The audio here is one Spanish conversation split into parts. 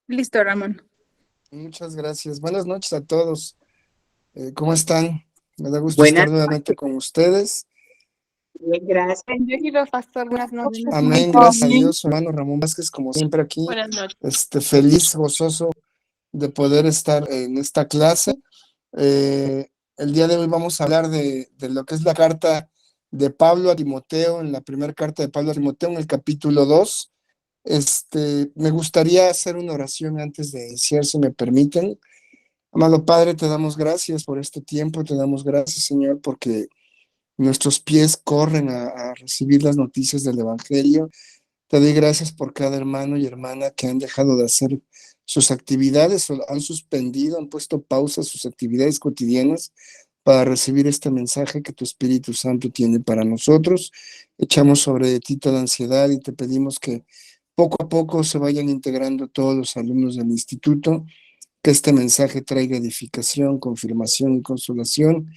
Listo, Ramón. Muchas gracias. Buenas noches a todos. ¿Cómo están? Me da gusto estar Buenas nuevamente noches, con ustedes. bien, gracias. Bienvenido, pastor. Buenas noches. Amén. Gracias a Dios, su hermano Ramón Vázquez, como siempre aquí, Buenas noches. feliz, gozoso de poder estar en esta clase. El día de hoy vamos a hablar de lo que es la carta de Pablo a Timoteo, en la primera carta de Pablo a Timoteo, en el capítulo 2. Me gustaría hacer una oración antes de iniciar, si me permiten. Amado Padre, te damos gracias por este tiempo, te damos gracias, Señor, porque nuestros pies corren a recibir las noticias del Evangelio. Te doy gracias por cada hermano y hermana que han dejado de hacer sus actividades, o han suspendido, han puesto pausa a sus actividades cotidianas para recibir este mensaje que tu Espíritu Santo tiene para nosotros. Echamos sobre ti toda ansiedad y te pedimos que poco a poco se vayan integrando todos los alumnos del instituto, que este mensaje traiga edificación, confirmación y consolación,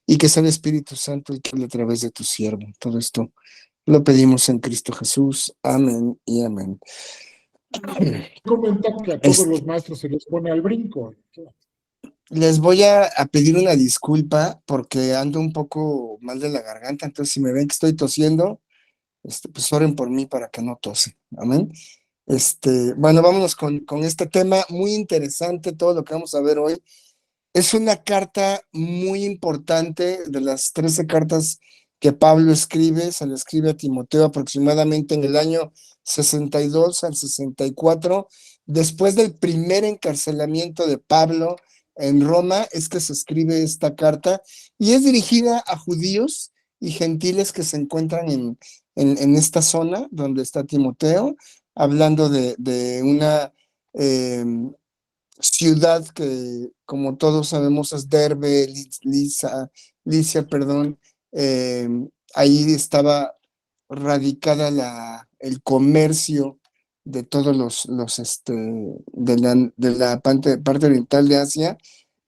y que sea el Espíritu Santo el que hable a través de tu siervo. Todo esto lo pedimos en Cristo Jesús. Amén y amén. Comenta que a todos Este, los maestros se les pone al brinco. Les voy a pedir una disculpa porque ando un poco mal de la garganta, entonces si me ven que estoy tosiendo, pues oren por mí para que no tose. Amén. Bueno, vámonos con este tema muy interesante, todo lo que vamos a ver hoy. Es una carta muy importante, de las 13 cartas que Pablo escribe. Se le escribe a Timoteo aproximadamente en el año 62 al 64. Después del primer encarcelamiento de Pablo en Roma, es que se escribe esta carta, y es dirigida a judíos y gentiles que se encuentran en esta zona donde está Timoteo, hablando de una eh, ciudad que, como todos sabemos, es Derbe, Licia, perdón. eh, Ahí estaba radicada el comercio de todos de la parte oriental de Asia,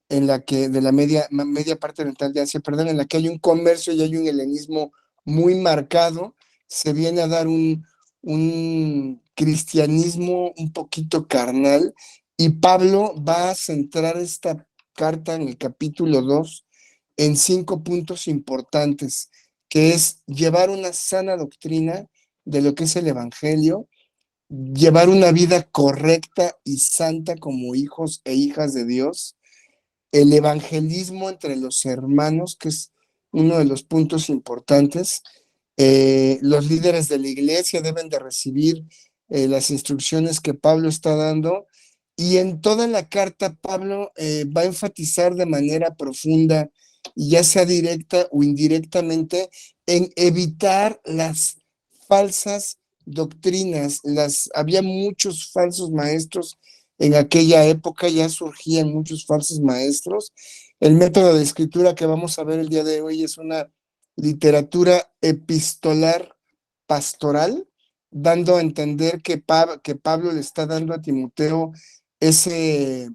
en la que, de la media parte oriental de Asia, perdón, en la que hay un comercio y hay un helenismo muy marcado. Se viene a dar un cristianismo un poquito carnal, y Pablo va a centrar esta carta en el capítulo 2 en 5 puntos importantes, que es llevar una sana doctrina de lo que es el Evangelio, llevar una vida correcta y santa como hijos e hijas de Dios, el evangelismo entre los hermanos, que es uno de los puntos importantes. Los líderes de la iglesia deben de recibir las instrucciones que Pablo está dando, y en toda la carta Pablo va a enfatizar de manera profunda, ya sea directa o indirectamente, en evitar las falsas doctrinas. Había muchos falsos maestros en aquella época, ya surgían muchos falsos maestros. El método de escritura que vamos a ver el día de hoy es una literatura epistolar pastoral, dando a entender que Pablo le está dando a Timoteo ese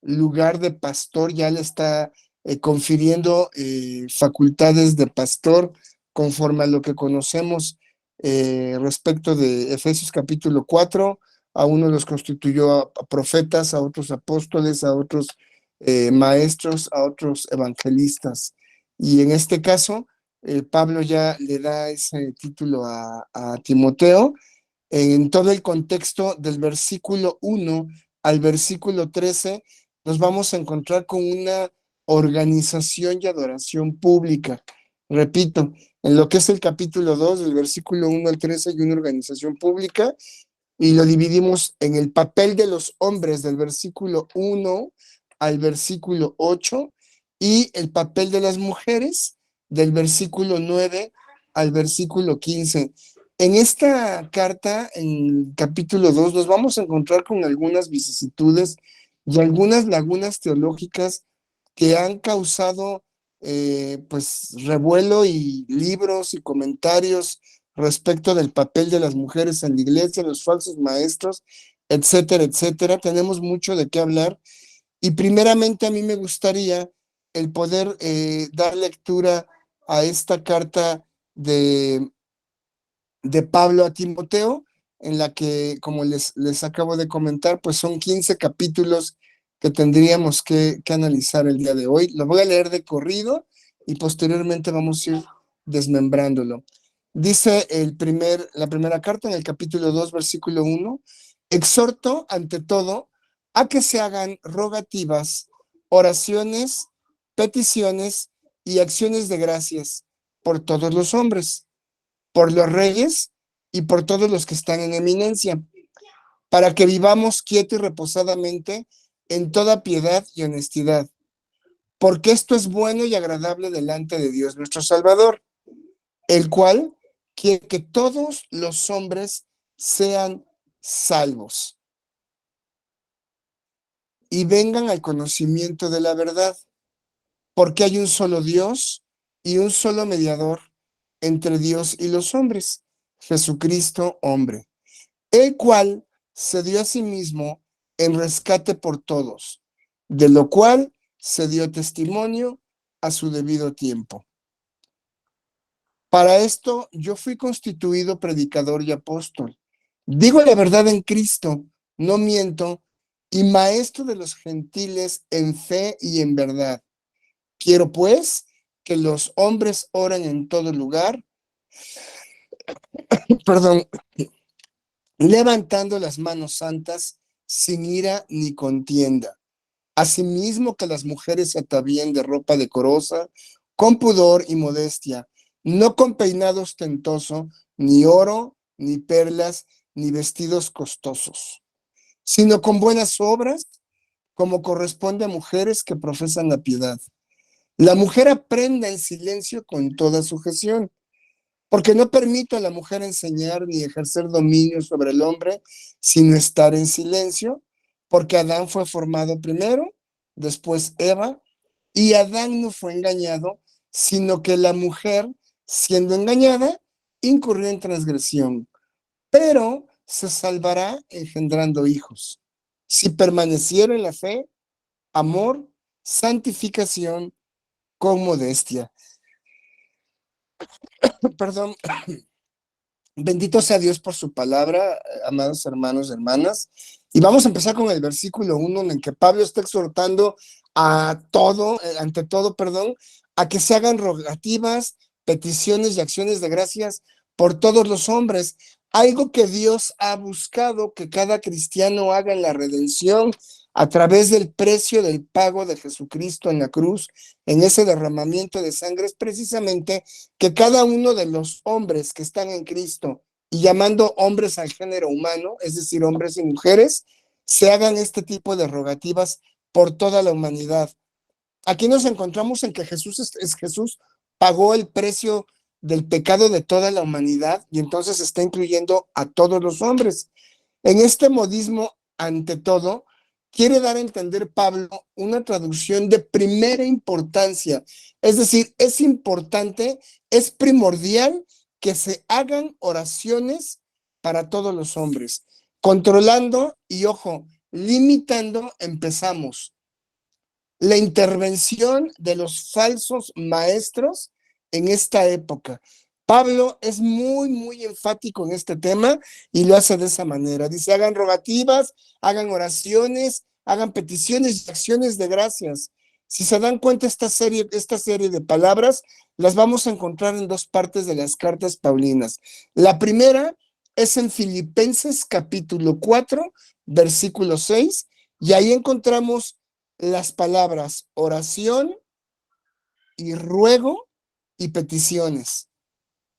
lugar de pastor, ya le está confiriendo facultades de pastor, conforme a lo que conocemos respecto de Efesios capítulo 4. A unos los constituyó a profetas, a otros apóstoles, a otros maestros, a otros evangelistas. Y en este caso, Pablo ya le da ese título a Timoteo en todo el contexto del versículo 1 al versículo 13. Nos vamos a encontrar con una organización y adoración pública. Repito, en lo que es el capítulo 2, del versículo 1 al 13, hay una organización pública, y lo dividimos en el papel de los hombres del versículo 1 al versículo 8, y el papel de las mujeres del versículo 9 al versículo 15. En esta carta, en el capítulo 2, nos vamos a encontrar con algunas vicisitudes y algunas lagunas teológicas que han causado pues revuelo, y libros y comentarios respecto del papel de las mujeres en la iglesia, los falsos maestros, etcétera, etcétera. Tenemos mucho de qué hablar, y primeramente a mí me gustaría el poder dar lectura a esta carta de Pablo a Timoteo, en la que, como les acabo de comentar, pues son 15 capítulos que tendríamos que analizar el día de hoy. Lo voy a leer de corrido y posteriormente vamos a ir desmembrándolo. Dice la primera carta en el capítulo 2, versículo 1, exhorto ante todo a que se hagan rogativas, oraciones, peticiones y acciones de gracias por todos los hombres, por los reyes y por todos los que están en eminencia, para que vivamos quieto y reposadamente en toda piedad y honestidad, porque esto es bueno y agradable delante de Dios nuestro Salvador, el cual quiere que todos los hombres sean salvos y vengan al conocimiento de la verdad, porque hay un solo Dios y un solo mediador entre Dios y los hombres, Jesucristo hombre, el cual se dio a sí mismo en rescate por todos, de lo cual se dio testimonio a su debido tiempo. Para esto yo fui constituido predicador y apóstol. Digo la verdad en Cristo, no miento, y maestro de los gentiles en fe y en verdad. Quiero pues que los hombres oren en todo lugar, levantando las manos santas, sin ira ni contienda. Asimismo que las mujeres se atavíen de ropa decorosa, con pudor y modestia, no con peinado ostentoso, ni oro, ni perlas, ni vestidos costosos, sino con buenas obras, como corresponde a mujeres que profesan la piedad. La mujer aprenda en silencio con toda sujeción, porque no permito a la mujer enseñar ni ejercer dominio sobre el hombre, sino estar en silencio, porque Adán fue formado primero, después Eva, y Adán no fue engañado, sino que la mujer, siendo engañada, incurrió en transgresión, pero se salvará engendrando hijos, si permaneciera en la fe, amor, santificación, con modestia. Perdón. Bendito sea Dios por su palabra, amados hermanos y hermanas. Y vamos a empezar con el versículo 1, en el que Pablo está exhortando ante todo, a que se hagan rogativas, peticiones y acciones de gracias por todos los hombres. Algo que Dios ha buscado que cada cristiano haga en la redención a través del precio del pago de Jesucristo en la cruz, en ese derramamiento de sangre, es precisamente que cada uno de los hombres que están en Cristo, y llamando hombres al género humano, es decir, hombres y mujeres, se hagan este tipo de rogativas por toda la humanidad. Aquí nos encontramos en que Jesús pagó el precio del pecado de toda la humanidad y entonces está incluyendo a todos los hombres. En este modismo, ante todo, quiere dar a entender Pablo una traducción de primera importancia. Es decir, es importante, es primordial que se hagan oraciones para todos los hombres, controlando y, ojo, limitando, empezamos, la intervención de los falsos maestros en esta época. Pablo es muy enfático en este tema y lo hace de esa manera. Dice, hagan rogativas, hagan oraciones, hagan peticiones y acciones de gracias. Si se dan cuenta, esta serie de palabras las vamos a encontrar en dos partes de las cartas paulinas. La primera es en Filipenses capítulo 4, versículo 6, y ahí encontramos las palabras oración y ruego y peticiones.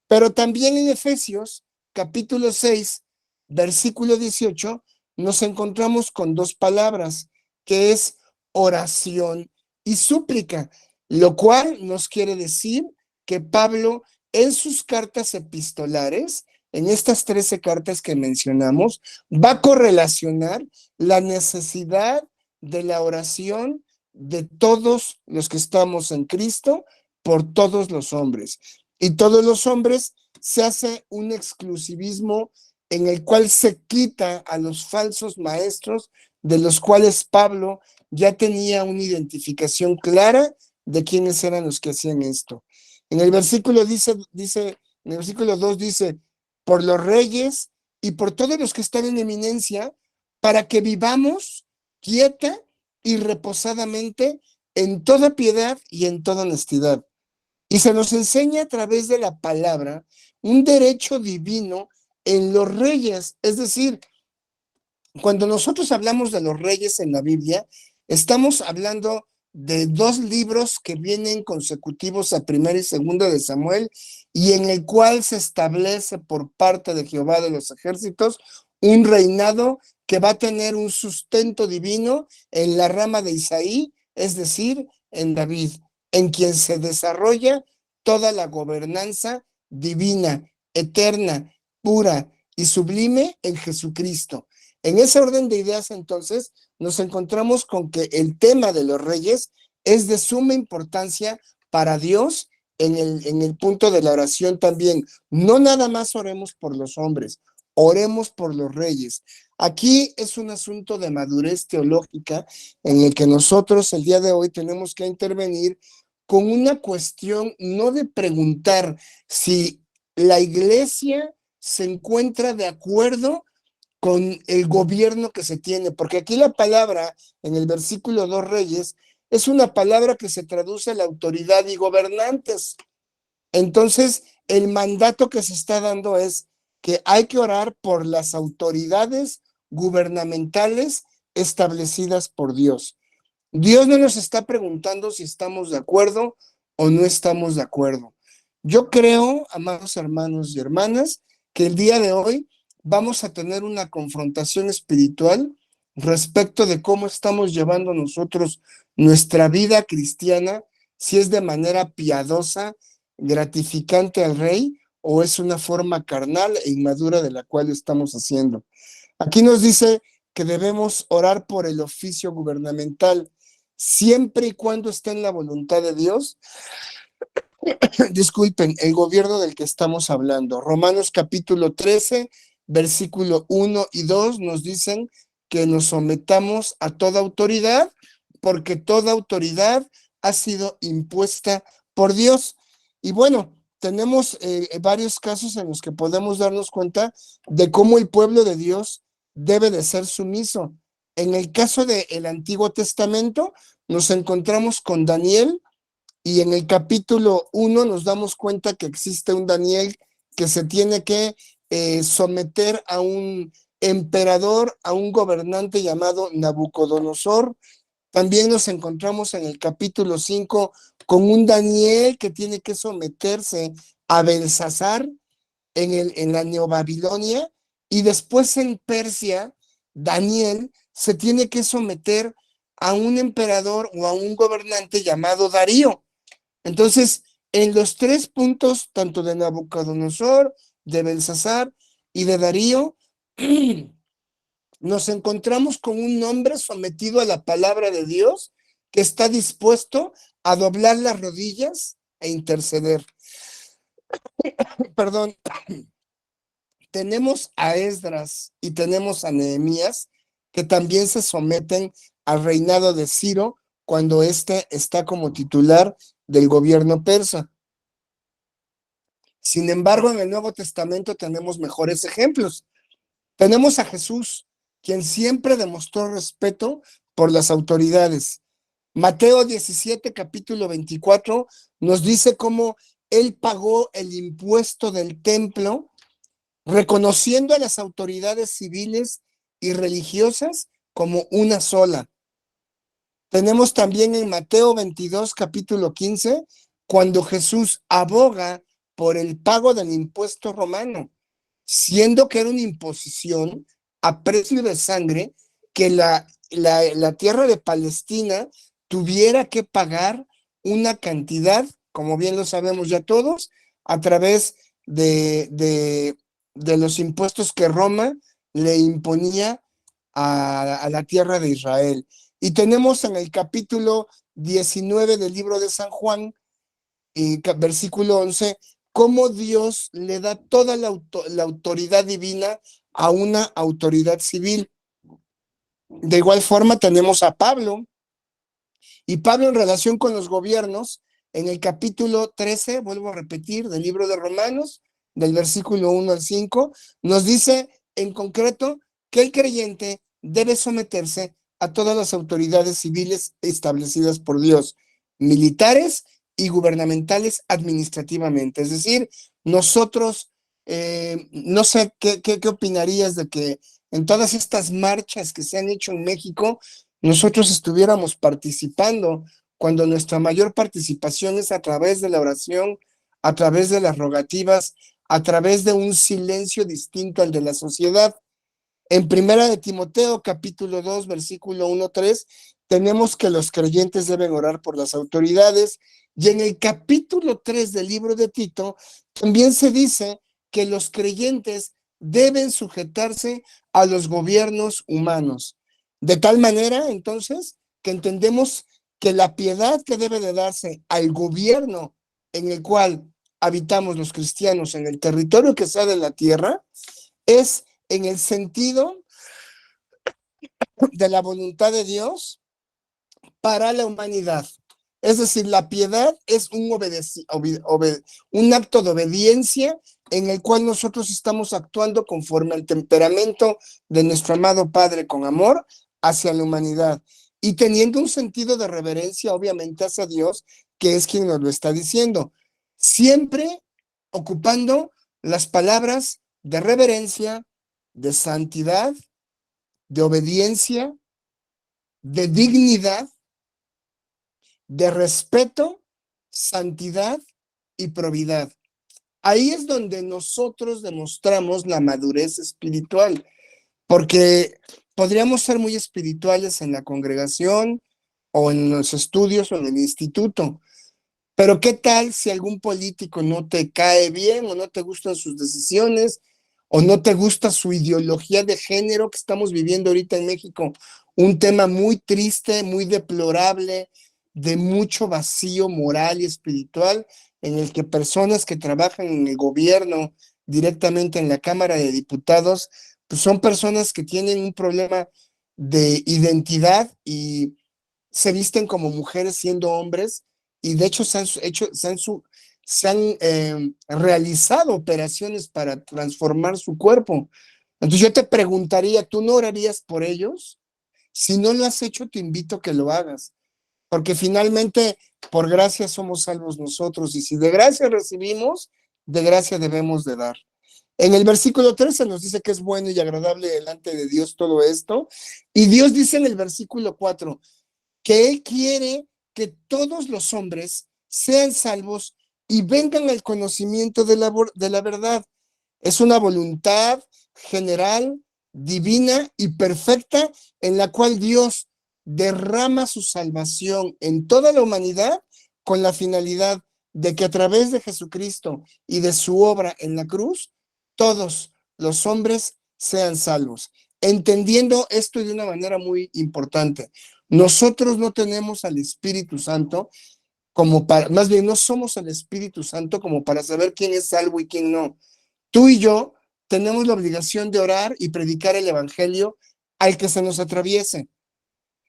Pero también en Efesios capítulo 6, versículo 18, nos encontramos con dos palabras, que es oración y súplica, lo cual nos quiere decir que Pablo en sus cartas epistolares, en estas 13 cartas que mencionamos, va a correlacionar la necesidad de la oración de todos los que estamos en Cristo por todos los hombres. Y todos los hombres se hace un exclusivismo en el cual se quita a los falsos maestros, de los cuales Pablo ya tenía una identificación clara de quiénes eran los que hacían esto. En el versículo en el versículo 2 dice, por los reyes y por todos los que están en eminencia, para que vivamos quieta y reposadamente en toda piedad y en toda honestidad. Y se nos enseña a través de la palabra un derecho divino en los reyes. Es decir, cuando nosotros hablamos de los reyes en la Biblia, estamos hablando de dos libros que vienen consecutivos a Primera y Segunda de Samuel, y en el cual se establece por parte de Jehová de los ejércitos un reinado que va a tener un sustento divino en la rama de Isaí, es decir, en David, en quien se desarrolla toda la gobernanza divina, eterna, pura y sublime en Jesucristo. En ese orden de ideas, entonces, nos encontramos con que el tema de los reyes es de suma importancia para Dios en el punto de la oración también. No nada más oremos por los hombres, oremos por los reyes. Aquí es un asunto de madurez teológica en el que nosotros el día de hoy tenemos que intervenir con una cuestión no de preguntar si la iglesia se encuentra de acuerdo con el gobierno que se tiene, porque aquí la palabra en el versículo 2 Reyes es una palabra que se traduce a la autoridad y gobernantes. Entonces, el mandato que se está dando es que hay que orar por las autoridades gubernamentales establecidas por Dios. Dios no nos está preguntando si estamos de acuerdo o no estamos de acuerdo. Yo creo, amados hermanos y hermanas, que el día de hoy vamos a tener una confrontación espiritual respecto de cómo estamos llevando nosotros nuestra vida cristiana, si es de manera piadosa, gratificante al Rey, o es una forma carnal e inmadura de la cual estamos haciendo. Aquí nos dice que debemos orar por el oficio gubernamental, siempre y cuando esté en la voluntad de Dios. Disculpen, el gobierno del que estamos hablando. Romanos capítulo 13, versículo 1 y 2 nos dicen que nos sometamos a toda autoridad, porque toda autoridad ha sido impuesta por Dios. Y bueno, tenemos varios casos en los que podemos darnos cuenta de cómo el pueblo de Dios debe de ser sumiso. En el caso del Antiguo Testamento, nos encontramos con Daniel, y en el capítulo 1 nos damos cuenta que existe un Daniel que se tiene que someter a un emperador, a un gobernante llamado Nabucodonosor. También nos encontramos en el capítulo 5 con un Daniel que tiene que someterse a Belsasar en la Neobabilonia, y después en Persia, Daniel se tiene que someter a un emperador o a un gobernante llamado Darío. Entonces, en los tres puntos, tanto de Nabucodonosor, de Belsasar y de Darío, nos encontramos con un hombre sometido a la palabra de Dios que está dispuesto a doblar las rodillas e interceder. Perdón. Tenemos a Esdras y tenemos a Nehemías que también se someten al reinado de Ciro cuando éste está como titular del gobierno persa. Sin embargo, en el Nuevo Testamento tenemos mejores ejemplos. Tenemos a Jesús, quien siempre demostró respeto por las autoridades. Mateo 17, capítulo 24, nos dice cómo él pagó el impuesto del templo, reconociendo a las autoridades civiles y religiosas como una sola. Tenemos también en Mateo 22, capítulo 15, cuando Jesús aboga por el pago del impuesto romano, siendo que era una imposición a precio de sangre que la tierra de Palestina tuviera que pagar una cantidad, como bien lo sabemos ya todos, a través de los impuestos que Roma le imponía a la tierra de Israel. Y tenemos en el capítulo 19 del libro de San Juan, versículo 11, cómo Dios le da toda la autoridad divina a una autoridad civil. De igual forma tenemos a Pablo, y Pablo en relación con los gobiernos, en el capítulo 13, vuelvo a repetir, del libro de Romanos, del versículo 1 al 5, nos dice en concreto que el creyente debe someterse a todas las autoridades civiles establecidas por Dios, militares y gubernamentales administrativamente. Es decir, nosotros, no sé qué opinarías de que en todas estas marchas que se han hecho en México, nosotros estuviéramos participando, cuando nuestra mayor participación es a través de la oración, a través de las rogativas, a través de un silencio distinto al de la sociedad. En Primera de Timoteo, capítulo 2, versículo 1-3, tenemos que los creyentes deben orar por las autoridades, y en el capítulo 3 del libro de Tito también se dice que los creyentes deben sujetarse a los gobiernos humanos. De tal manera, entonces, que entendemos que la piedad que debe de darse al gobierno en el cual habitamos los cristianos en el territorio que sea de la tierra es en el sentido de la voluntad de Dios para la humanidad. Es decir, la piedad es un acto de obediencia en el cual nosotros estamos actuando conforme al temperamento de nuestro amado Padre con amor hacia la humanidad y teniendo un sentido de reverencia, obviamente, hacia Dios, que es quien nos lo está diciendo. Siempre ocupando las palabras de reverencia, de santidad, de obediencia, de dignidad, de respeto, santidad y probidad. Ahí es donde nosotros demostramos la madurez espiritual, porque podríamos ser muy espirituales en la congregación o en los estudios o en el instituto, pero ¿qué tal si algún político no te cae bien o no te gustan sus decisiones o no te gusta su ideología de género que estamos viviendo ahorita en México? Un tema muy triste, muy deplorable, de mucho vacío moral y espiritual, en el que personas que trabajan en el gobierno, directamente en la Cámara de Diputados, pues son personas que tienen un problema de identidad y se visten como mujeres siendo hombres, y de hecho se han realizado operaciones para transformar su cuerpo. Entonces yo te preguntaría, ¿tú no orarías por ellos? Si no lo has hecho, te invito a que lo hagas, porque finalmente por gracia somos salvos nosotros, y si de gracia recibimos, de gracia debemos de dar. En el versículo 13 nos dice que es bueno y agradable delante de Dios todo esto, y Dios dice en el versículo 4 que Él quiere que todos los hombres sean salvos y vengan al conocimiento de la verdad. Es una voluntad general, divina y perfecta en la cual Dios derrama su salvación en toda la humanidad con la finalidad de que a través de Jesucristo y de su obra en la cruz, todos los hombres sean salvos. Entendiendo esto de una manera muy importante, nosotros no tenemos al Espíritu Santo como para, más bien no somos el Espíritu Santo como para saber quién es salvo y quién no. Tú y yo tenemos la obligación de orar y predicar el evangelio al que se nos atraviese,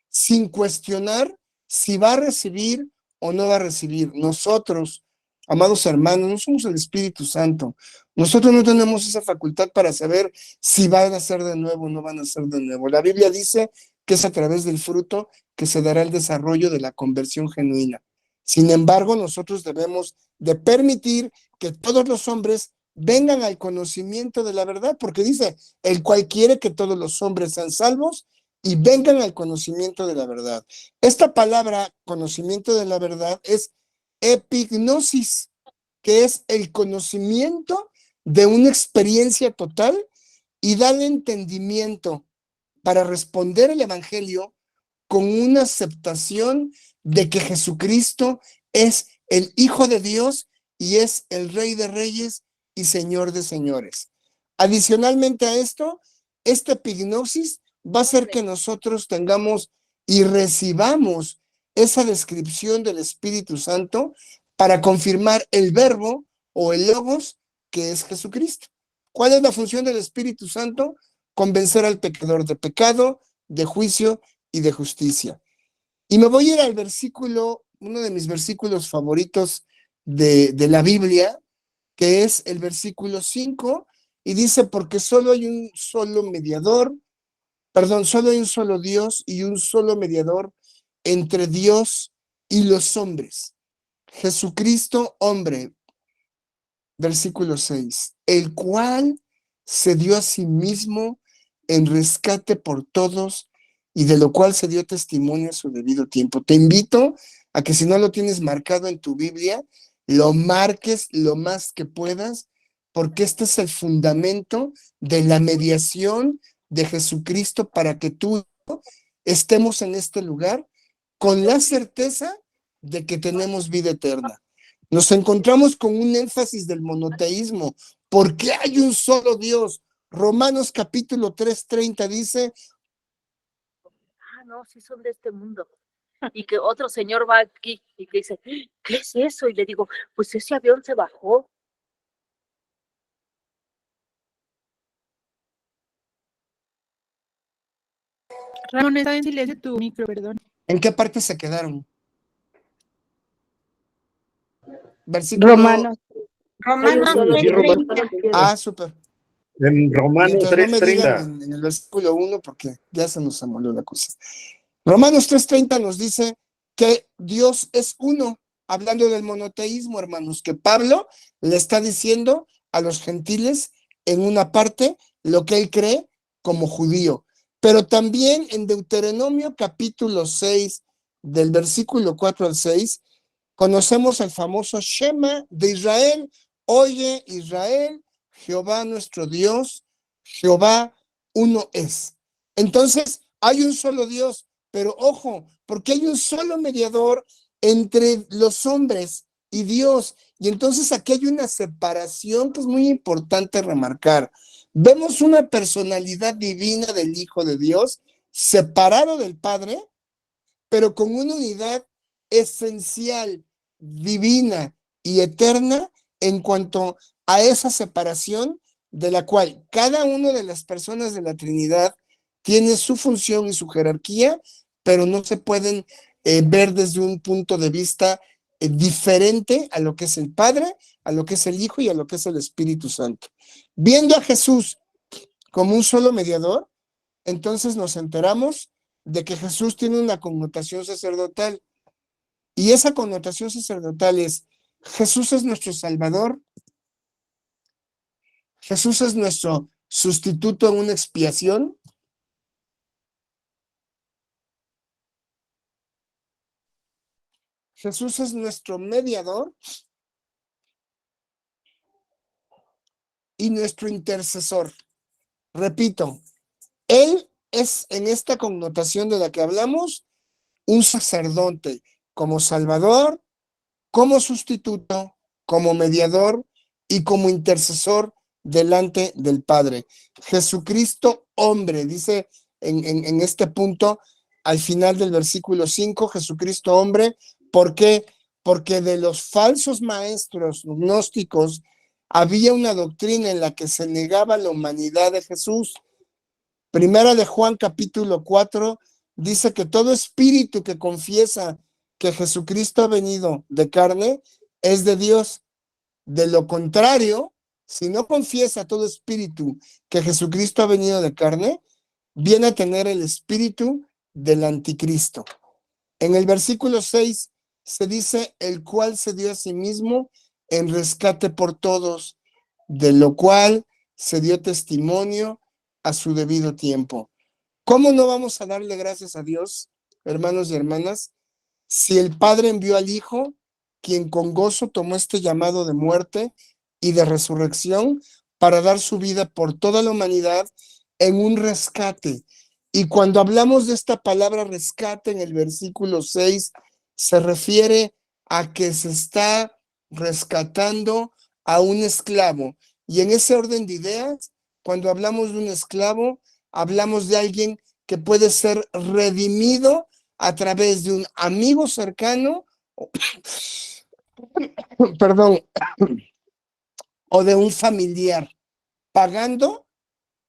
sin cuestionar si va a recibir o no va a recibir. Nosotros, amados hermanos, no somos el Espíritu Santo. Nosotros no tenemos esa facultad para saber si van a ser de nuevo o no van a ser de nuevo. La Biblia dice que es a través del fruto que se dará el desarrollo de la conversión genuina. Sin embargo, nosotros debemos de permitir que todos los hombres vengan al conocimiento de la verdad, porque dice, el cual quiere que todos los hombres sean salvos y vengan al conocimiento de la verdad. Esta palabra, conocimiento de la verdad, es epignosis, que es el conocimiento de una experiencia total y darle entendimiento para responder el evangelio con una aceptación de que Jesucristo es el Hijo de Dios y es el Rey de Reyes y Señor de Señores. Adicionalmente a esto, esta epignosis va a hacer que nosotros tengamos y recibamos esa descripción del Espíritu Santo para confirmar el verbo o el logos que es Jesucristo. ¿Cuál es la función del Espíritu Santo? Convencer al pecador de pecado, de juicio y de justicia. Y me voy a ir al versículo, uno de mis versículos favoritos de la Biblia, que es el versículo 5, y dice, porque solo hay un solo mediador, solo hay un solo Dios y un solo mediador entre Dios y los hombres. Jesucristo, hombre, versículo 6, el cual se dio a sí mismo en rescate por todos y de lo cual se dio testimonio a su debido tiempo. Te invito a que si no lo tienes marcado en tu Biblia, lo marques lo más que puedas, porque este es el fundamento de la mediación de Jesucristo para que tú y yo estemos en este lugar con la certeza de que tenemos vida eterna. Nos encontramos con un énfasis del monoteísmo. ¿Por qué hay un solo Dios? Romanos capítulo 3:30 dice, no, sí son de este mundo. Y que otro señor va aquí y que dice, ¿qué es eso? Y le digo, pues ese avión se bajó. Ramón, está en silencio tu micro, perdón. ¿en qué parte se quedaron? Versículo... Romanos. Romanos Sí, Romanos. 3:30. Ah, súper. En Romanos Mientras no me digan 3:30. en el versículo 1, porque ya se nos amoló la cosa. Romanos 3:30 nos dice que Dios es uno, hablando del monoteísmo, hermanos, que Pablo le está diciendo a los gentiles en una parte lo que él cree como judío. Pero también en Deuteronomio capítulo 6, del versículo 4 al 6, conocemos el famoso Shema de Israel. Oye, Israel, Jehová nuestro Dios, Jehová uno es. Entonces, hay un solo Dios, pero ojo, porque hay un solo mediador entre los hombres y Dios. Y entonces aquí hay una separación que es muy importante remarcar. Vemos una personalidad divina del Hijo de Dios, separado del Padre, pero con una unidad esencial, divina y eterna en cuanto a esa separación de la cual cada una de las personas de la Trinidad tiene su función y su jerarquía, pero no se pueden ver desde un punto de vista diferente a lo que es el Padre, a lo que es el Hijo y a lo que es el Espíritu Santo. Viendo a Jesús como un solo mediador, entonces nos enteramos de que Jesús tiene una connotación sacerdotal. Y esa connotación sacerdotal es, Jesús es nuestro Salvador, Jesús es nuestro sustituto en una expiación, Jesús es nuestro mediador y nuestro intercesor. Repito, Él es en esta connotación de la que hablamos, un sacerdote como Salvador, como sustituto, como mediador y como intercesor delante del Padre. Jesucristo, hombre, dice en este punto, al final del versículo 5, Jesucristo, hombre, ¿por qué? Porque de los falsos maestros gnósticos había una doctrina en la que se negaba la humanidad de Jesús. Primera de Juan capítulo 4 dice que todo espíritu que confiesa que Jesucristo ha venido de carne es de Dios. De lo contrario, si no confiesa todo espíritu que Jesucristo ha venido de carne, viene a tener el espíritu del anticristo. En el versículo 6 se dice, el cual se dio a sí mismo en rescate por todos, de lo cual se dio testimonio a su debido tiempo. ¿Cómo no vamos a darle gracias a Dios, hermanos y hermanas, si el Padre envió al Hijo, quien con gozo tomó este llamado de muerte y de resurrección para dar su vida por toda la humanidad en un rescate? Y cuando hablamos de esta palabra rescate en el versículo 6, se refiere a que se está rescatando a un esclavo. Y en ese orden de ideas, cuando hablamos de un esclavo, hablamos de alguien que puede ser redimido a través de un amigo cercano, perdón, o de un familiar, pagando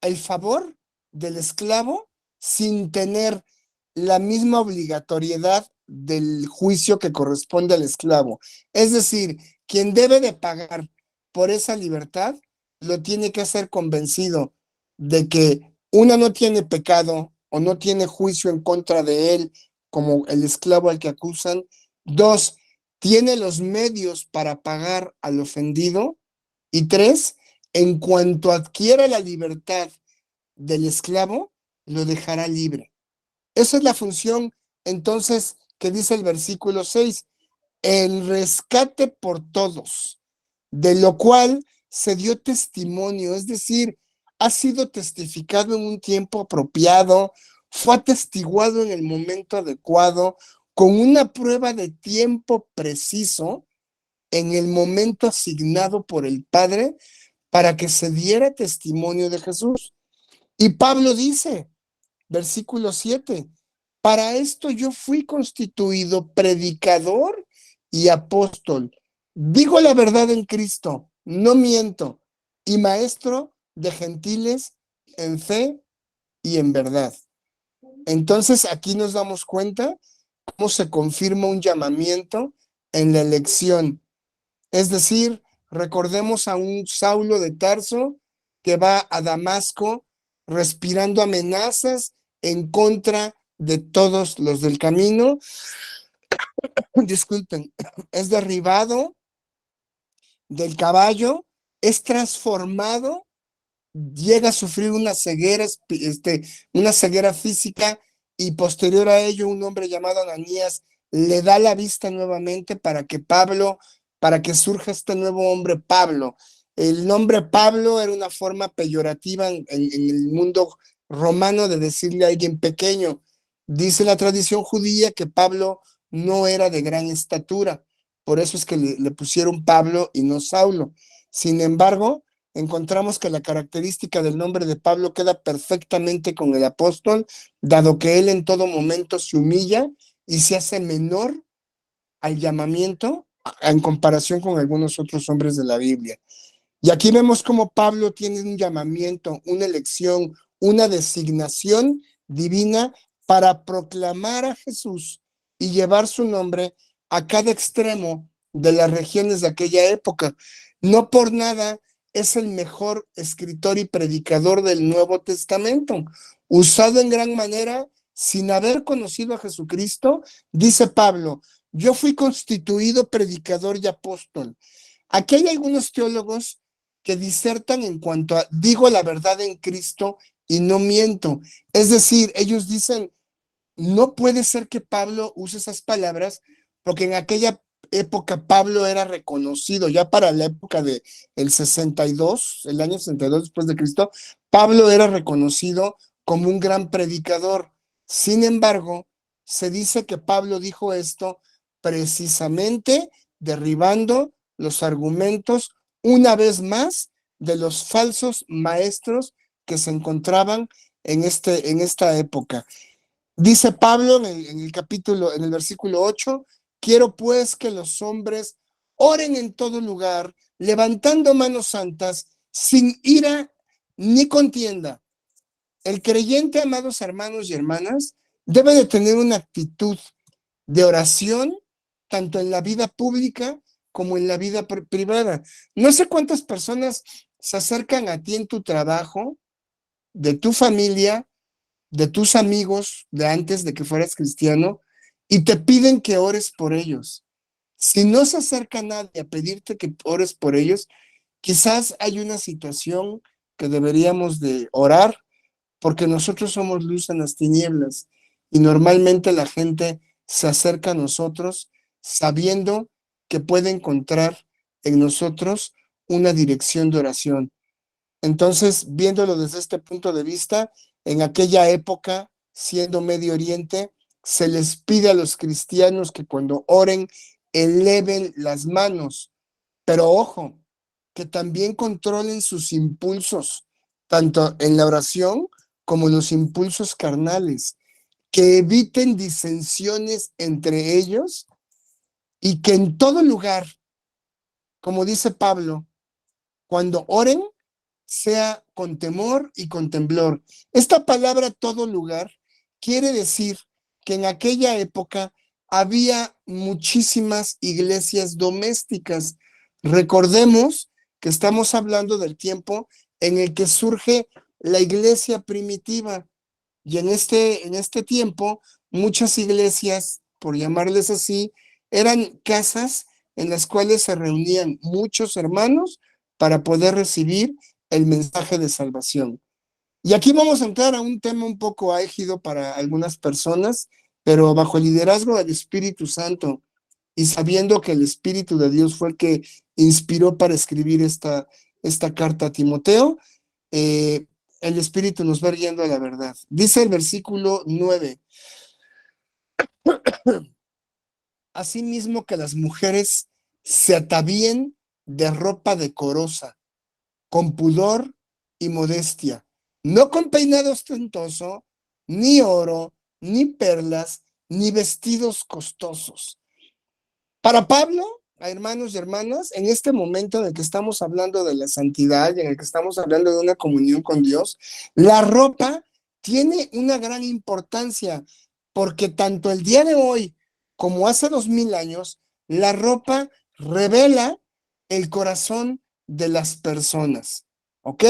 el favor del esclavo sin tener la misma obligatoriedad del juicio que corresponde al esclavo. Es decir, quien debe de pagar por esa libertad lo tiene que hacer convencido de que una no tiene pecado o no tiene juicio en contra de él como el esclavo al que acusan. Dos, tiene los medios para pagar al ofendido. Y tres, en cuanto adquiera la libertad del esclavo, lo dejará libre. Esa es la función, entonces, que dice el versículo 6, el rescate por todos, de lo cual se dio testimonio, es decir, ha sido testificado en un tiempo apropiado, fue atestiguado en el momento adecuado, con una prueba de tiempo preciso, en el momento asignado por el Padre, para que se diera testimonio de Jesús. Y Pablo dice, versículo 7, para esto yo fui constituido predicador y apóstol. Digo la verdad en Cristo, no miento, y maestro de gentiles en fe y en verdad. Entonces aquí nos damos cuenta cómo se confirma un llamamiento en la elección. Es decir, recordemos a un Saulo de Tarso que va a Damasco respirando amenazas en contra de todos los del camino. Disculpen, es derribado del caballo, es transformado, llega a sufrir una ceguera, una ceguera física, y posterior a ello un hombre llamado Ananías le da la vista nuevamente para que surja este nuevo hombre Pablo. El nombre Pablo era una forma peyorativa en el mundo romano de decirle a alguien pequeño. Dice la tradición judía que Pablo no era de gran estatura, por eso es que le pusieron Pablo y no Saulo. Sin embargo, encontramos que la característica del nombre de Pablo queda perfectamente con el apóstol, dado que él en todo momento se humilla y se hace menor al llamamiento en comparación con algunos otros hombres de la Biblia. Y aquí vemos cómo Pablo tiene un llamamiento, una elección, una designación divina para proclamar a Jesús y llevar su nombre a cada extremo de las regiones de aquella época. No por nada es el mejor escritor y predicador del Nuevo Testamento, usado en gran manera sin haber conocido a Jesucristo. Dice Pablo, yo fui constituido predicador y apóstol. Aquí hay algunos teólogos que disertan en cuanto a digo la verdad en Cristo y no miento. Es decir, ellos dicen, no puede ser que Pablo use esas palabras, porque en aquella época Pablo era reconocido, ya para la época de el 62, el año 62 después de Cristo, Pablo era reconocido como un gran predicador. Sin embargo, se dice que Pablo dijo esto precisamente derribando los argumentos una vez más de los falsos maestros que se encontraban en esta época. Dice Pablo en el versículo 8, quiero pues que los hombres oren en todo lugar, levantando manos santas, sin ira ni contienda. El creyente, amados hermanos y hermanas, debe de tener una actitud de oración, tanto en la vida pública como en la vida privada. No sé cuántas personas se acercan a ti en tu trabajo, de tu familia, de tus amigos de antes de que fueras cristiano, y te piden que ores por ellos. Si no se acerca nadie a pedirte que ores por ellos, quizás hay una situación que deberíamos de orar, porque nosotros somos luz en las tinieblas y normalmente la gente se acerca a nosotros sabiendo que puede encontrar en nosotros una dirección de oración. Entonces, viéndolo desde este punto de vista, en aquella época, siendo Medio Oriente, se les pide a los cristianos que cuando oren, eleven las manos. Pero ojo, que también controlen sus impulsos, tanto en la oración como los impulsos carnales, que eviten disensiones entre ellos y que en todo lugar, como dice Pablo, cuando oren, sea con temor y con temblor. Esta palabra todo lugar quiere decir que en aquella época había muchísimas iglesias domésticas. Recordemos que estamos hablando del tiempo en el que surge la iglesia primitiva. Y en este tiempo, muchas iglesias, por llamarles así, eran casas en las cuales se reunían muchos hermanos para poder recibir el mensaje de salvación. Y aquí vamos a entrar a un tema un poco álgido para algunas personas, pero bajo el liderazgo del Espíritu Santo y sabiendo que el Espíritu de Dios fue el que inspiró para escribir esta carta a Timoteo, el Espíritu nos va guiando a la verdad. Dice el versículo 9, asimismo que las mujeres se atavíen de ropa decorosa, con pudor y modestia, no con peinado ostentoso, ni oro, ni perlas, ni vestidos costosos. Para Pablo, hermanos y hermanas, en este momento en el que estamos hablando de la santidad y en el que estamos hablando de una comunión con Dios, la ropa tiene una gran importancia porque tanto el día de hoy como hace 2000 años, la ropa revela el corazón de las personas, ¿ok?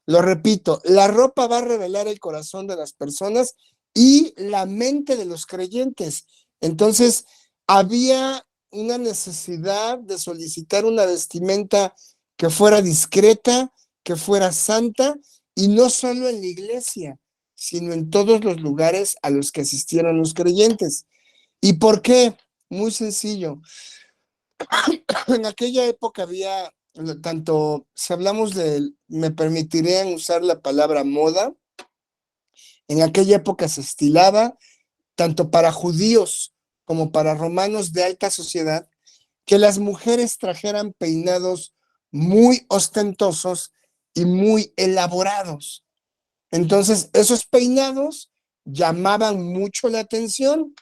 Lo repito, la ropa va a revelar el corazón de las personas y la mente de los creyentes. Entonces, había una necesidad de solicitar una vestimenta que fuera discreta, que fuera santa, y no solo en la iglesia, sino en todos los lugares a los que asistieron los creyentes. ¿Y por qué? Muy sencillo. En aquella época había, tanto, si hablamos de, me permitirían usar la palabra moda, en aquella época se estilaba, tanto para judíos como para romanos de alta sociedad, que las mujeres trajeran peinados muy ostentosos y muy elaborados. Entonces, esos peinados llamaban mucho la atención.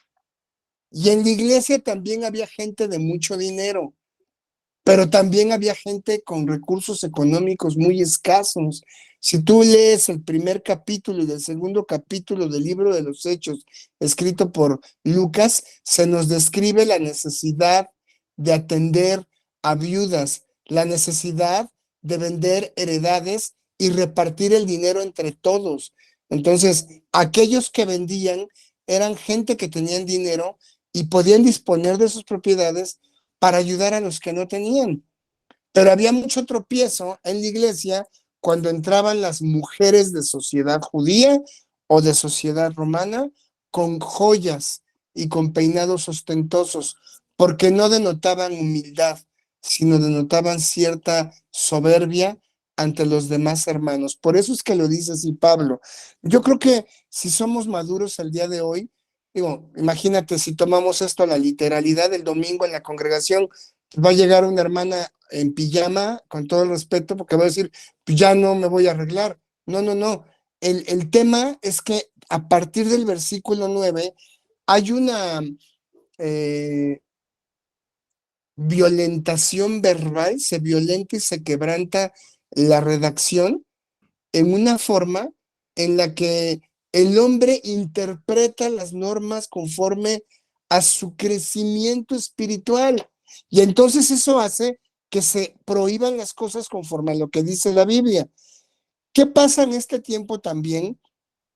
Y en la iglesia también había gente de mucho dinero, pero también había gente con recursos económicos muy escasos. Si tú lees el primer capítulo y el segundo capítulo del libro de los Hechos, escrito por Lucas, se nos describe la necesidad de atender a viudas, la necesidad de vender heredades y repartir el dinero entre todos. Entonces, aquellos que vendían eran gente que tenían dinero y podían disponer de sus propiedades para ayudar a los que no tenían. Pero había mucho tropiezo en la iglesia cuando entraban las mujeres de sociedad judía o de sociedad romana con joyas y con peinados ostentosos, porque no denotaban humildad, sino denotaban cierta soberbia ante los demás hermanos. Por eso es que lo dice así Pablo. Yo creo que si somos maduros el día de hoy, digo, imagínate si tomamos esto a la literalidad del domingo en la congregación, va a llegar una hermana en pijama, con todo el respeto, porque va a decir, pues ya no me voy a arreglar. No, no, no. El tema es que a partir del versículo 9 hay una violentación verbal, se violenta y se quebranta la redacción en una forma en la que el hombre interpreta las normas conforme a su crecimiento espiritual. Y entonces eso hace que se prohíban las cosas conforme a lo que dice la Biblia. ¿Qué pasa en este tiempo también?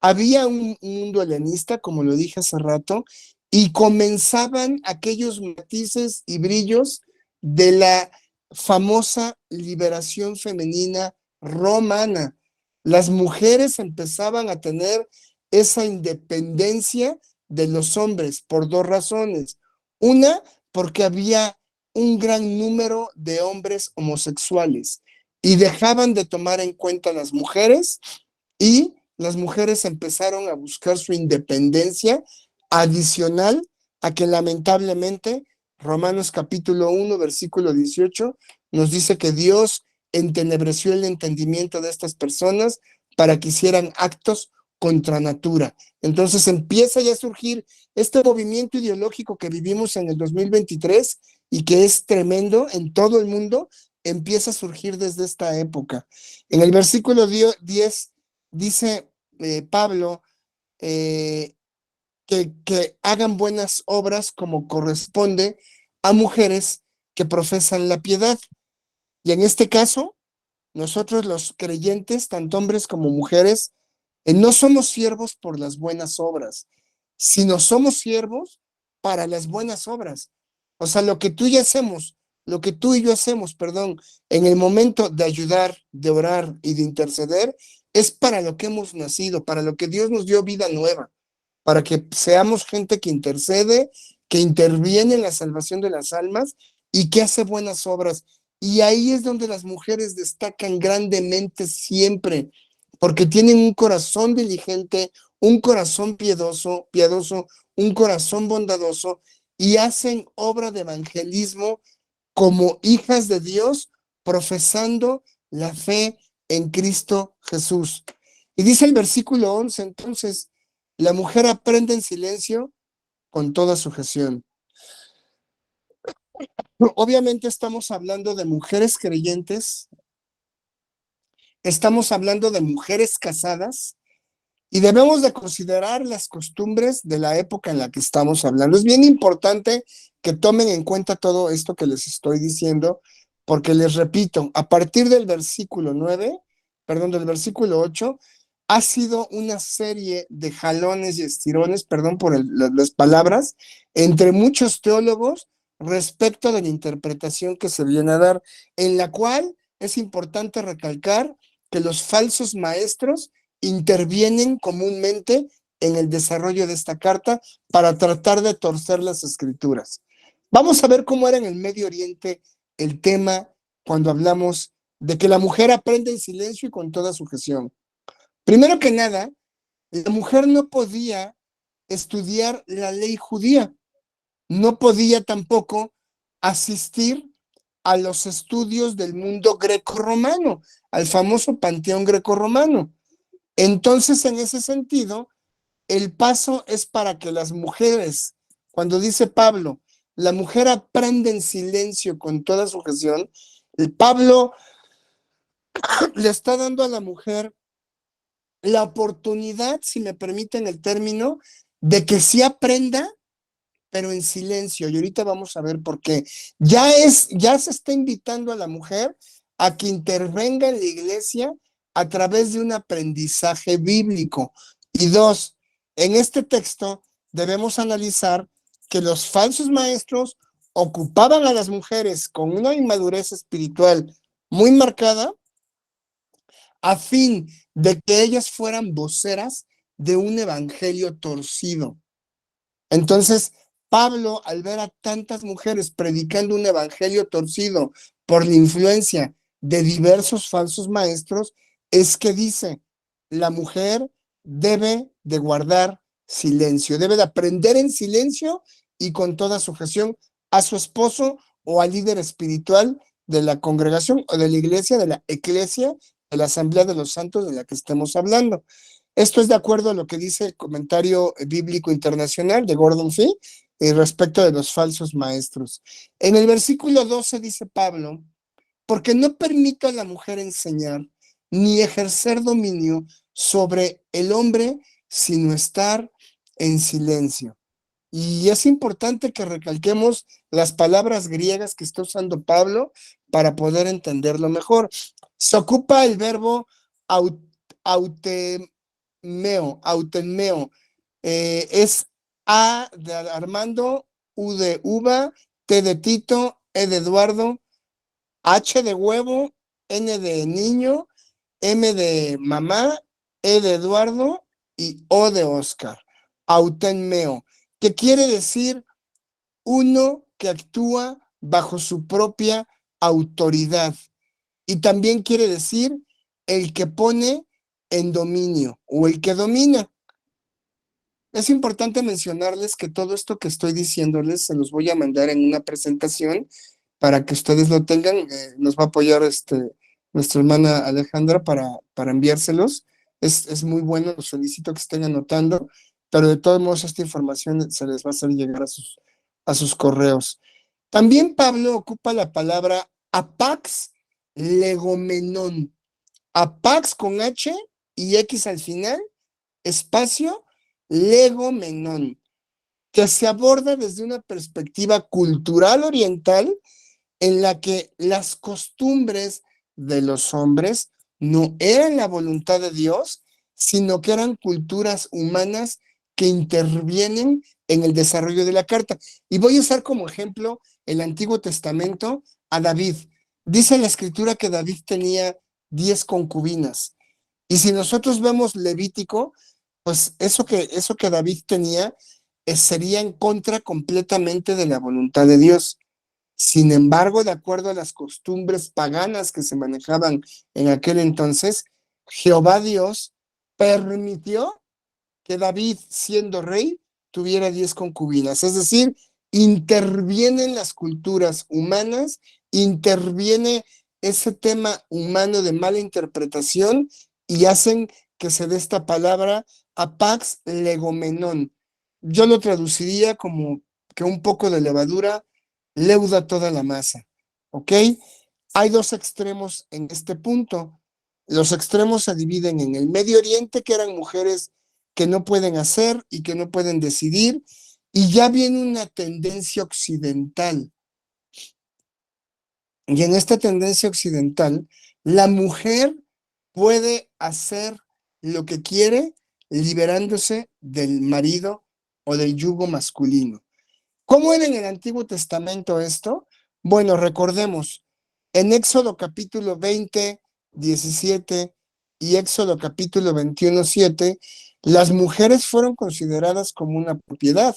Había un mundo helenista, como lo dije hace rato, y comenzaban aquellos matices y brillos de la famosa liberación femenina romana. Las mujeres empezaban a tener esa independencia de los hombres por dos razones. Una, porque había un gran número de hombres homosexuales y dejaban de tomar en cuenta a las mujeres y las mujeres empezaron a buscar su independencia adicional a que lamentablemente Romanos capítulo 1 versículo 18 nos dice que Dios entenebreció el entendimiento de estas personas para que hicieran actos contra natura. Entonces empieza ya a surgir este movimiento ideológico que vivimos en el 2023 y que es tremendo en todo el mundo, empieza a surgir desde esta época. En el versículo 10 dice Pablo que hagan buenas obras como corresponde a mujeres que profesan la piedad. Y en este caso, nosotros los creyentes, tanto hombres como mujeres, no somos siervos por las buenas obras, sino somos siervos para las buenas obras. O sea, lo que tú y yo hacemos, perdón, en el momento de ayudar, de orar y de interceder, es para lo que hemos nacido, para lo que Dios nos dio vida nueva, para que seamos gente que intercede, que interviene en la salvación de las almas y que hace buenas obras. Y ahí es donde las mujeres destacan grandemente siempre, porque tienen un corazón diligente, un corazón piadoso, un corazón bondadoso, y hacen obra de evangelismo como hijas de Dios, profesando la fe en Cristo Jesús. Y dice el versículo 11, entonces, la mujer aprende en silencio con toda sujeción. Obviamente estamos hablando de mujeres creyentes, estamos hablando de mujeres casadas, y debemos de considerar las costumbres de la época en la que estamos hablando. Es bien importante que tomen en cuenta todo esto que les estoy diciendo, porque les repito, a partir del versículo 9, perdón, del versículo 8, ha sido una serie de jalones y estirones, perdón por las palabras, entre muchos teólogos respecto de la interpretación que se viene a dar, en la cual es importante recalcar que los falsos maestros intervienen comúnmente en el desarrollo de esta carta para tratar de torcer las escrituras. Vamos a ver cómo era en el Medio Oriente el tema cuando hablamos de que la mujer aprende en silencio y con toda sujeción. Primero que nada, la mujer no podía estudiar la ley judía, no podía tampoco asistir a los estudios del mundo grecorromano, al famoso panteón grecorromano. Entonces, en ese sentido, el paso es para que las mujeres, cuando dice Pablo, la mujer aprende en silencio con toda sujeción, Pablo le está dando a la mujer la oportunidad, si me permiten el término, de que sí aprenda, pero en silencio. Y ahorita vamos a ver por qué. Ya se está invitando a la mujer a que intervenga en la iglesia a través de un aprendizaje bíblico. Y dos, en este texto debemos analizar que los falsos maestros ocupaban a las mujeres con una inmadurez espiritual muy marcada a fin de que ellas fueran voceras de un evangelio torcido. Entonces, Pablo, al ver a tantas mujeres predicando un evangelio torcido por la influencia de diversos falsos maestros, es que dice, la mujer debe de guardar silencio, debe de aprender en silencio y con toda sujeción a su esposo o al líder espiritual de la congregación o de la iglesia, de la eclesia, de la asamblea de los santos de la que estemos hablando. Esto es de acuerdo a lo que dice el comentario bíblico internacional de Gordon Fee respecto de los falsos maestros. En el versículo 12 dice Pablo, porque no permito a la mujer enseñar ni ejercer dominio sobre el hombre, sino estar en silencio. Y es importante que recalquemos las palabras griegas que está usando Pablo para poder entenderlo mejor. Se ocupa el verbo autenmeo, es A de Armando, U de uva, T de Tito, E de Eduardo, H de huevo, N de niño, M de mamá, E de Eduardo y O de Oscar. Autenmeo, que quiere decir uno que actúa bajo su propia autoridad. Y también quiere decir el que pone en dominio o el que domina. Es importante mencionarles que todo esto que estoy diciéndoles se los voy a mandar en una presentación para que ustedes lo tengan. Nos va a apoyar nuestra hermana Alejandra para enviárselos. Es muy bueno, los solicito que estén anotando, pero de todos modos esta información se les va a hacer llegar a sus correos. También Pablo ocupa la palabra apax legomenon. Apax con H y X al final, espacio, legomenon, que se aborda desde una perspectiva cultural oriental en la que las costumbres de los hombres no eran la voluntad de Dios, sino que eran culturas humanas que intervienen en el desarrollo de la carta. Y voy a usar como ejemplo el Antiguo Testamento a David. Dice la Escritura que David tenía 10 concubinas. Y si nosotros vemos Levítico, pues eso que David tenía sería en contra completamente de la voluntad de Dios. Sin embargo, de acuerdo a las costumbres paganas que se manejaban en aquel entonces, Jehová Dios permitió que David, siendo rey, tuviera 10 concubinas. Es decir, intervienen las culturas humanas, interviene ese tema humano de mala interpretación y hacen que se dé esta palabra apax legomenon. Yo lo traduciría como que un poco de levadura leuda toda la masa, ¿ok? Hay dos extremos en este punto. Los extremos se dividen en el Medio Oriente, que eran mujeres que no pueden hacer y que no pueden decidir, y ya viene una tendencia occidental. Y en esta tendencia occidental, la mujer puede hacer lo que quiere liberándose del marido o del yugo masculino. ¿Cómo era en el Antiguo Testamento esto? Bueno, recordemos, en Éxodo capítulo 20, 17 y Éxodo capítulo 21, 7, las mujeres fueron consideradas como una propiedad.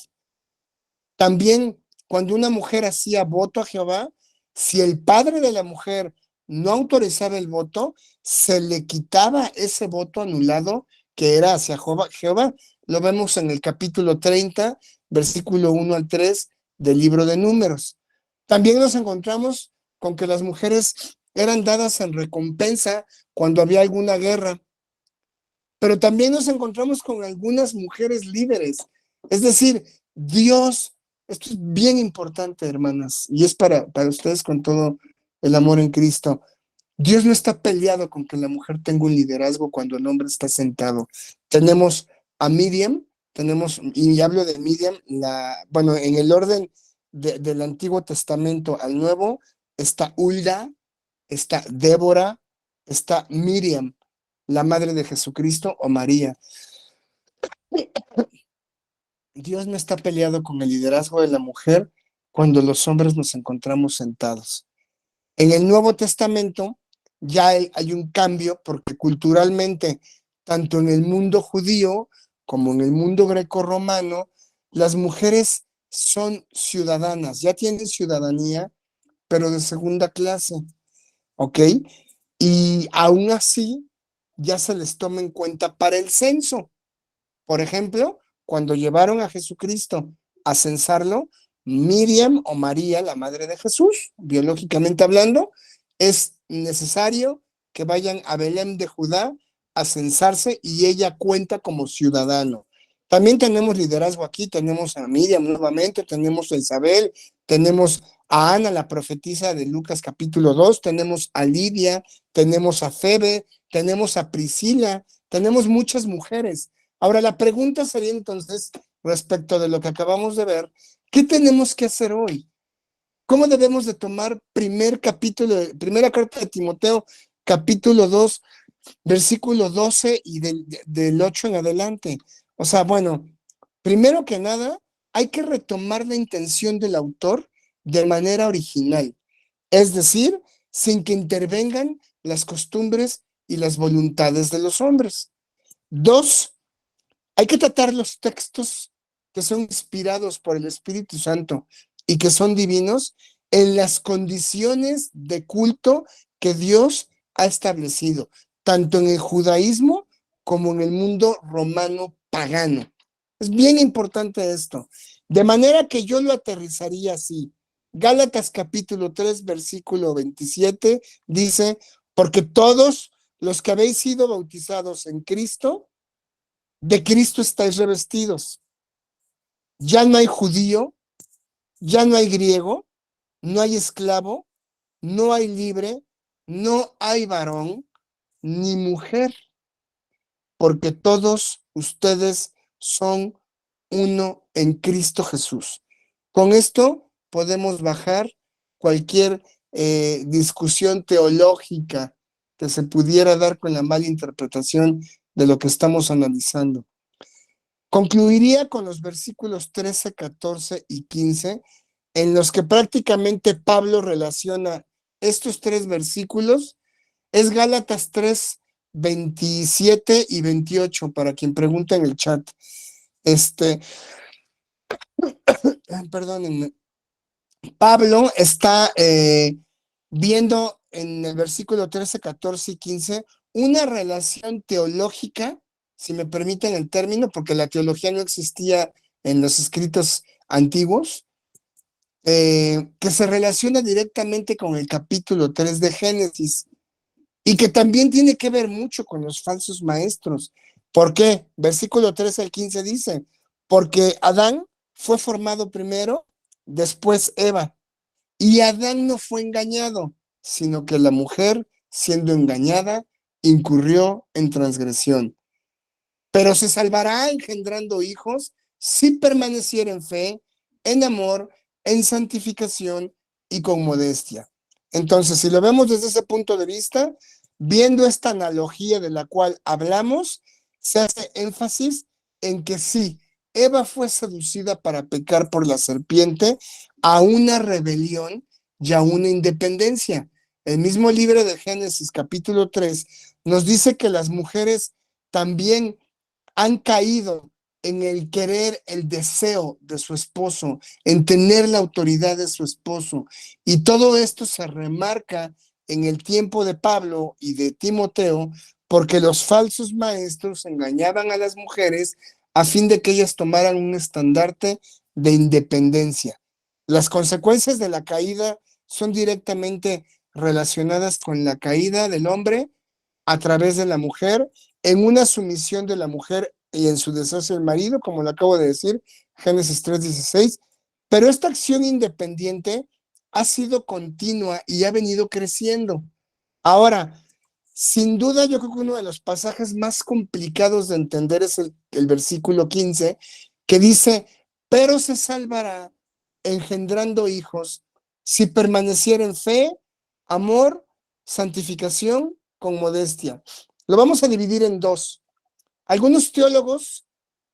También cuando una mujer hacía voto a Jehová, si el padre de la mujer no autorizaba el voto, se le quitaba ese voto anulado que era hacia Jehová. Lo vemos en el capítulo 30, versículo 1 al 3 del libro de Números. También nos encontramos con que las mujeres eran dadas en recompensa cuando había alguna guerra, pero también nos encontramos con algunas mujeres líderes. Es decir, Dios, esto es bien importante, hermanas, y es para ustedes con todo el amor en Cristo. Dios no está peleado con que la mujer tenga un liderazgo cuando el hombre está sentado. Tenemos a Miriam, y hablo de Miriam, bueno, en el orden del Antiguo Testamento al Nuevo, está Hulda, está Débora, está Miriam, la madre de Jesucristo, o María. Dios no está peleado con el liderazgo de la mujer cuando los hombres nos encontramos sentados. En el Nuevo Testamento ya hay un cambio porque culturalmente, tanto en el mundo judío como en el mundo grecorromano, las mujeres son ciudadanas, ya tienen ciudadanía, pero de segunda clase, ¿ok? Y aún así ya se les toma en cuenta para el censo. Por ejemplo, cuando llevaron a Jesucristo a censarlo, Miriam o María, la madre de Jesús, biológicamente hablando, es necesario que vayan a Belén de Judá a censarse y ella cuenta como ciudadano. También tenemos liderazgo aquí, tenemos a Miriam nuevamente, tenemos a Isabel, tenemos a Ana, la profetisa de Lucas capítulo 2, tenemos a Lidia, tenemos a Febe, tenemos a Priscila, tenemos muchas mujeres. Ahora, la pregunta sería entonces, respecto de lo que acabamos de ver, ¿qué tenemos que hacer hoy? ¿Cómo debemos de tomar primera carta de Timoteo, capítulo 2, versículo 12 y del 8 en adelante? O sea, bueno, primero que nada, hay que retomar la intención del autor de manera original, es decir, sin que intervengan las costumbres y las voluntades de los hombres. 2, hay que tratar los textos que son inspirados por el Espíritu Santo y que son divinos en las condiciones de culto que Dios ha establecido, tanto en el judaísmo como en el mundo romano pagano. Es bien importante esto. De manera que yo lo aterrizaría así. Gálatas capítulo 3, versículo 27 dice, porque todos los que habéis sido bautizados en Cristo, de Cristo estáis revestidos. Ya no hay judío, ya no hay griego, no hay esclavo, no hay libre, no hay varón ni mujer, porque todos ustedes son uno en Cristo Jesús. Con esto podemos bajar cualquier discusión teológica que se pudiera dar con la mala interpretación de lo que estamos analizando. Concluiría con los versículos 13, 14 y 15, en los que prácticamente Pablo relaciona estos tres versículos. Es Gálatas 3, 27 y 28, para quien pregunte en el chat. Perdónenme. Pablo está viendo en el versículo 13, 14 y 15 una relación teológica, si me permiten el término, porque la teología no existía en los escritos antiguos, que se relaciona directamente con el capítulo 3 de Génesis y que también tiene que ver mucho con los falsos maestros. ¿Por qué? Versículo 13 al 15 dice, porque Adán fue formado primero, después Eva, y Adán no fue engañado, sino que la mujer, siendo engañada, incurrió en transgresión. Pero se salvará engendrando hijos si permaneciera en fe, en amor, en santificación y con modestia. Entonces, si lo vemos desde ese punto de vista, viendo esta analogía de la cual hablamos, se hace énfasis en que sí, Eva fue seducida para pecar por la serpiente a una rebelión y a una independencia. El mismo libro de Génesis, capítulo 3, nos dice que las mujeres también han caído en el querer, el deseo de su esposo, en tener la autoridad de su esposo. Y todo esto se remarca en el tiempo de Pablo y de Timoteo, porque los falsos maestros engañaban a las mujeres a fin de que ellas tomaran un estandarte de independencia. Las consecuencias de la caída son directamente relacionadas con la caída del hombre a través de la mujer, en una sumisión de la mujer y en su deseo hacia el marido, como lo acabo de decir, Génesis 3:16, pero esta acción independiente ha sido continua y ha venido creciendo. Ahora, sin duda, yo creo que uno de los pasajes más complicados de entender es el versículo 15, que dice, pero se salvará engendrando hijos si permaneciera en fe, amor, santificación con modestia. Lo vamos a dividir en dos. Algunos teólogos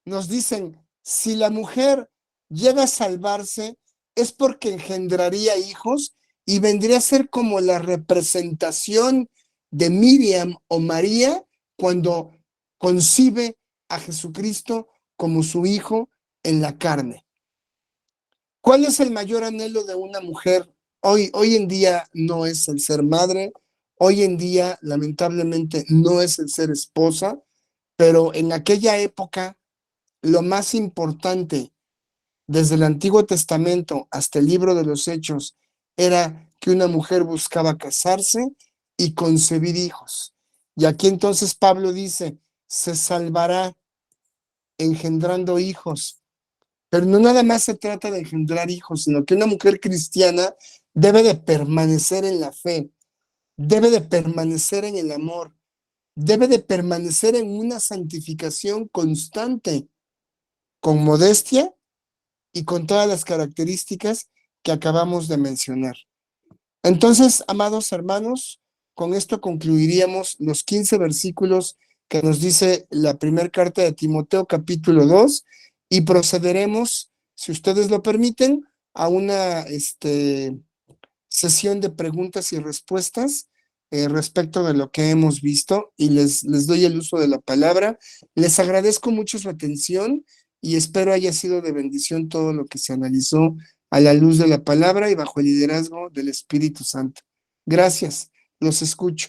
nos dicen, si la mujer llega a salvarse, es porque engendraría hijos y vendría a ser como la representación de Miriam o María cuando concibe a Jesucristo como su hijo en la carne. ¿Cuál es el mayor anhelo de una mujer? Hoy en día no es el ser madre, hoy en día lamentablemente no es el ser esposa, pero en aquella época lo más importante desde el Antiguo Testamento hasta el libro de los Hechos era que una mujer buscaba casarse y concebir hijos. Y aquí entonces Pablo dice, se salvará engendrando hijos. Pero no nada más se trata de engendrar hijos, sino que una mujer cristiana debe de permanecer en la fe, debe de permanecer en el amor, debe de permanecer en una santificación constante, con modestia y con todas las características que acabamos de mencionar. Entonces, amados hermanos, con esto concluiríamos los 15 versículos que nos dice la primera carta de Timoteo, capítulo 2, y procederemos, si ustedes lo permiten, a una sesión de preguntas y respuestas respecto de lo que hemos visto, y les doy el uso de la palabra. Les agradezco mucho su atención y espero haya sido de bendición todo lo que se analizó a la luz de la palabra y bajo el liderazgo del Espíritu Santo. Gracias, los escucho.